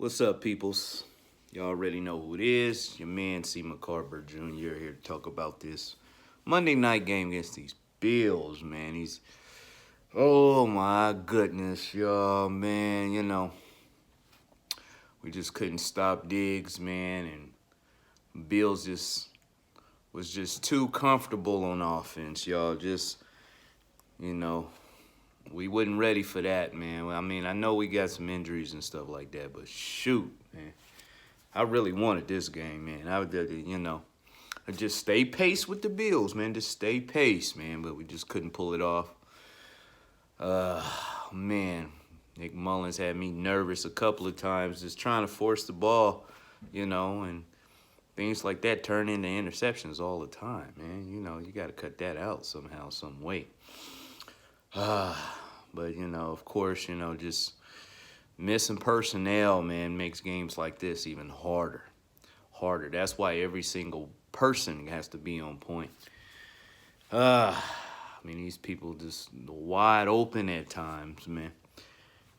What's up, peoples? Y'all already know who it is. Your man C. McCarver Jr. here to talk about this Monday night game against these Bills, man. Oh my goodness, y'all, man. We just couldn't stop Diggs, man, and Bills was just too comfortable on offense, y'all. You know, we wasn't ready for that, man. I mean, I know we got some injuries and stuff like that, but shoot, man. I really wanted this game, man. I just stay pace with the Bills, man. Just stay pace, man. But we just couldn't pull it off. Man, Nick Mullins had me nervous a couple of times, just trying to force the ball, and things like that turn into interceptions all the time, man. You got to cut that out somehow, some way. But of course, just missing personnel, man, makes games like this even harder. That's why every single person has to be on point. I mean, these people just wide open at times, man.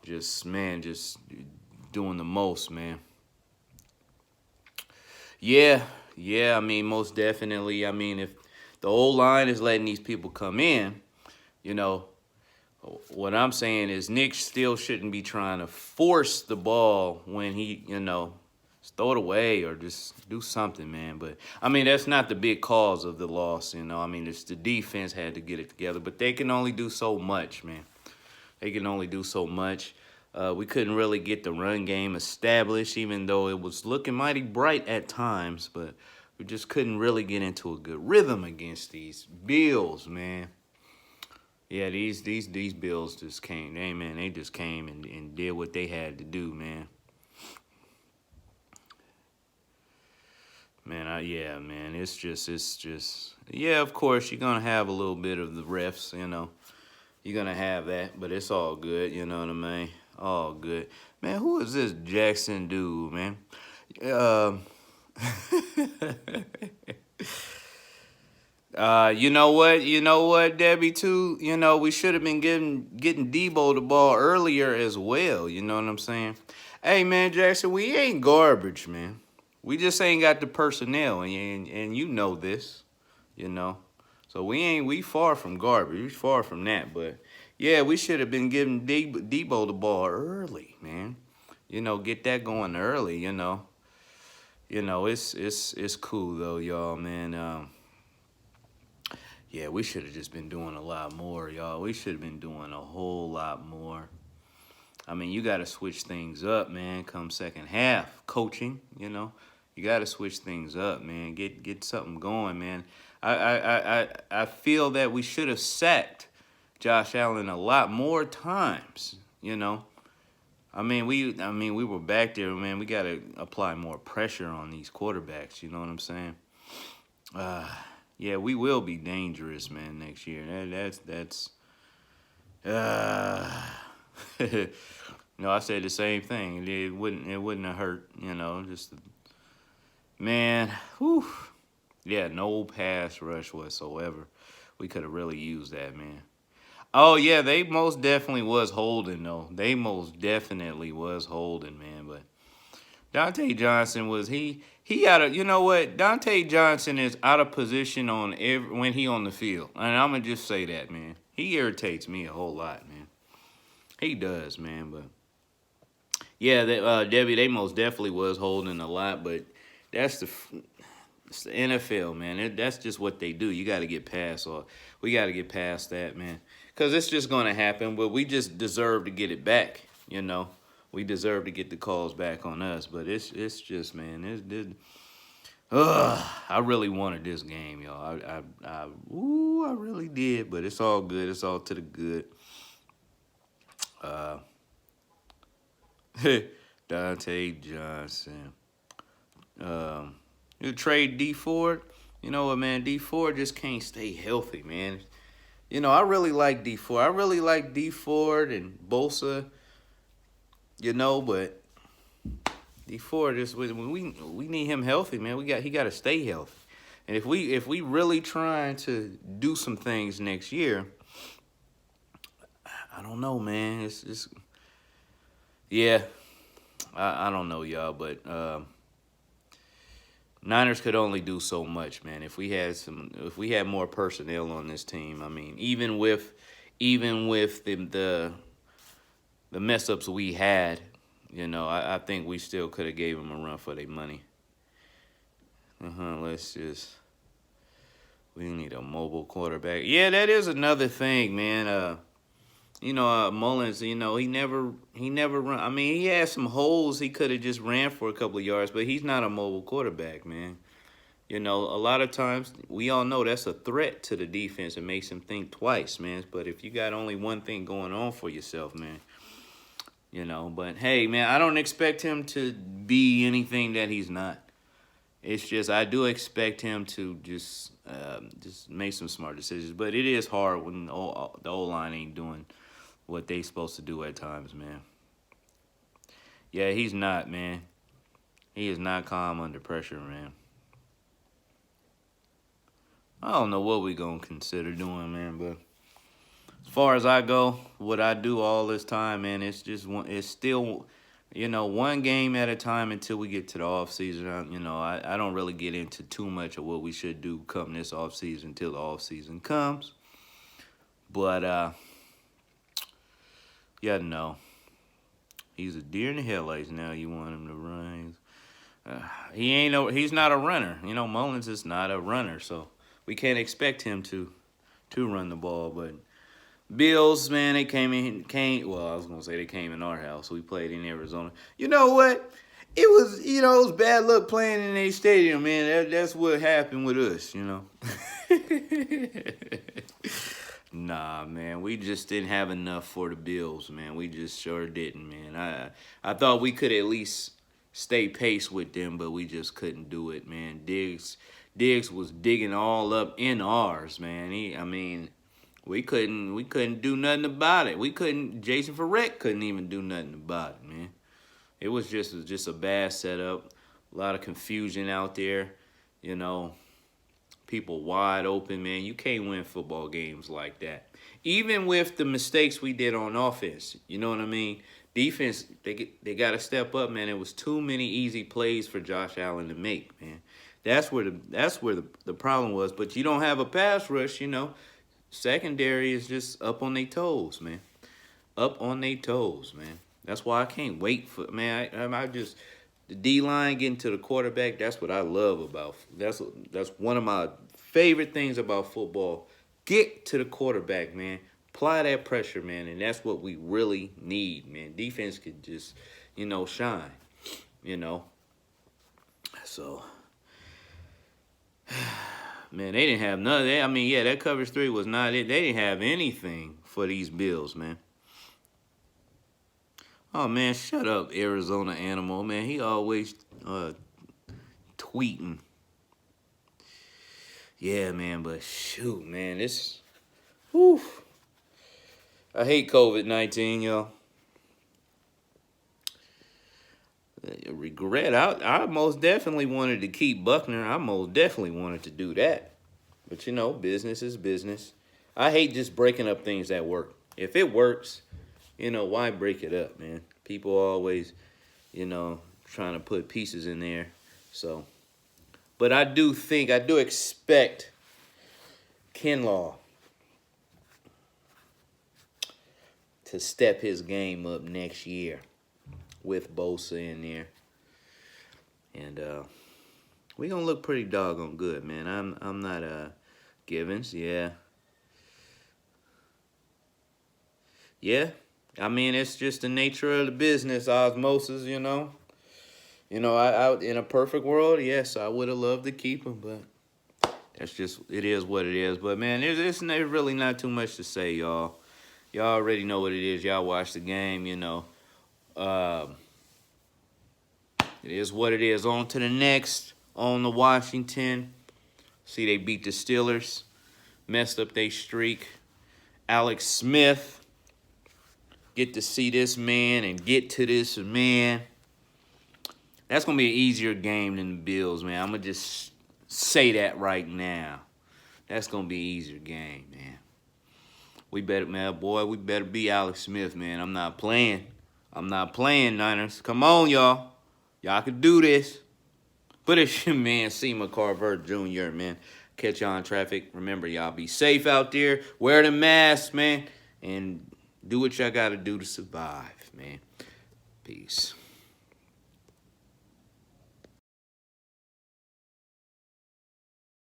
Just doing the most, man. Yeah, I mean, most definitely. I mean, if the old line is letting these people come in, what I'm saying is Nick still shouldn't be trying to force the ball when he, just throw it away or just do something, man. But, I mean, that's not the big cause of the loss, I mean, it's the defense had to get it together. But they can only do so much, man. They can only do so much. We couldn't really get the run game established, even though it was looking mighty bright at times. But we just couldn't really get into a good rhythm against these Bills, man. Yeah, these Bills just came. They just came and did what they had to do, man. Man, yeah, man. It's just. Yeah, of course you're gonna have a little bit of the refs, You're gonna have that, but it's all good. You know what I mean? All good, man. Who is this Jackson dude, man? You know what, Debbie, too? We should have been getting Debo the ball earlier as well. You know what I'm saying? Hey, man, Jackson, we ain't garbage, man. We just ain't got the personnel, and you know this, So we far from garbage. We far from that, but yeah, we should have been giving Debo the ball early, man. Get that going early. It's cool though, y'all, man. Yeah, we should have just been doing a lot more, y'all. We should have been doing a whole lot more. I mean, you got to switch things up, man, come second half. Coaching, You got to switch things up, man. Get something going, man. I feel that we should have sacked Josh Allen a lot more times, I mean, we were back there, man. We got to apply more pressure on these quarterbacks, you know what I'm saying? Yeah, we will be dangerous, man, next year. That's I said the same thing. It wouldn't have hurt, just man, whew. Yeah, no pass rush whatsoever. We could have really used that, man. Oh, yeah, they most definitely was holding, though. They most definitely was holding, man. But Dante Johnson he out of, you know what? Dante Johnson is out of position when he on the field. And I'm going to just say that, man. He irritates me a whole lot, man. He does, man. But, yeah, Debbie, they most definitely was holding a lot. But it's the NFL, man. That's just what they do. You got to get past we got to get past that, man. Because it's just going to happen. But we just deserve to get it back, We deserve to get the calls back on us. But it's just, man, I really wanted this game, y'all. I really did. But it's all good. It's all to the good. Dante Johnson. You trade D Ford. You know what, man? D Ford just can't stay healthy, man. I really like D Ford. I really like D Ford and Bosa. But D Ford we need him healthy, man. He got to stay healthy. And if we really trying to do some things next year, I don't know, man. Yeah. I don't know, y'all, but Niners could only do so much, man. If we had more personnel on this team, I mean, even with the mess ups we had, I think we still could have gave them a run for their money. Let's just. We need a mobile quarterback. Yeah, that is another thing, man. Mullins. He never run. I mean, he had some holes. He could have just ran for a couple of yards, but he's not a mobile quarterback, man. A lot of times we all know that's a threat to the defense. It makes them think twice, man. But if you got only one thing going on for yourself, man, But hey, man, I don't expect him to be anything that he's not. It's just I do expect him to just make some smart decisions. But it is hard when the O-line ain't doing what they supposed to do at times, man. Yeah, he's not, man. He is not calm under pressure, man. I don't know what we gonna consider doing, man. But as far as I go, what I do all this time, man, it's still, one game at a time until we get to the off season. I don't really get into too much of what we should do come this off season until the off season comes. But yeah, no, he's a deer in the headlights now. You want him to run? He's not a runner. Mullins is not a runner, so we can't expect him to run the ball. But Bills, man, they well, I was going to say they came in our house. We played in Arizona. You know what? It was bad luck playing in a stadium, man. That's what happened with us, Nah, man, we just didn't have enough for the Bills, man. We just sure didn't, man. I thought we could at least stay pace with them, but we just couldn't do it, man. Diggs was digging all up in ours, man. We couldn't do nothing about it. Jason Verrett couldn't even do nothing about it, man. It was just a bad setup. A lot of confusion out there, people wide open, man. You can't win football games like that. Even with the mistakes we did on offense, you know what I mean? Defense, they got to step up, man. It was too many easy plays for Josh Allen to make, man. That's where the problem was. But you don't have a pass rush, Secondary is just up on their toes, man. Up on their toes, man. That's why I can't wait for, man. The D-line getting to the quarterback, that's what I love about. That's one of my favorite things about football. Get to the quarterback, man. Apply that pressure, man, and that's what we really need, man. Defense could just, shine, So, man, they didn't have none of that. That coverage 3 was not it. They didn't have anything for these Bills, man. Oh, man, shut up, Arizona Animal. Man, he always tweeting. Yeah, man, but shoot, man, whew. I hate COVID-19, y'all. Regret. I most definitely wanted to keep Buckner. I most definitely wanted to do that. But, business is business. I hate just breaking up things that work. If it works, why break it up, man? People always, trying to put pieces in there. So, but I do expect Kinlaw to step his game up next year with Bosa in there. And we're going to look pretty doggone good, man. I'm not Givens, yeah. Yeah. It's just the nature of the business, osmosis, I in a perfect world, yes, I would have loved to keep him, but it is what it is. But, man, there's really not too much to say, y'all. Y'all already know what it is. Y'all watch the game, It is what it is. On to the next. On to Washington. See, they beat the Steelers. Messed up their streak. Alex Smith. Get to see this man and get to this man. That's going to be an easier game than the Bills, man. I'm going to just say that right now. That's going to be an easier game, man. We better be Alex Smith, man. I'm not playing. I'm not playing, Niners. Come on, y'all. Y'all can do this. But it's your man, C. McCarver Jr., man. Catch y'all in traffic. Remember, y'all be safe out there. Wear the mask, man. And do what y'all got to do to survive, man. Peace.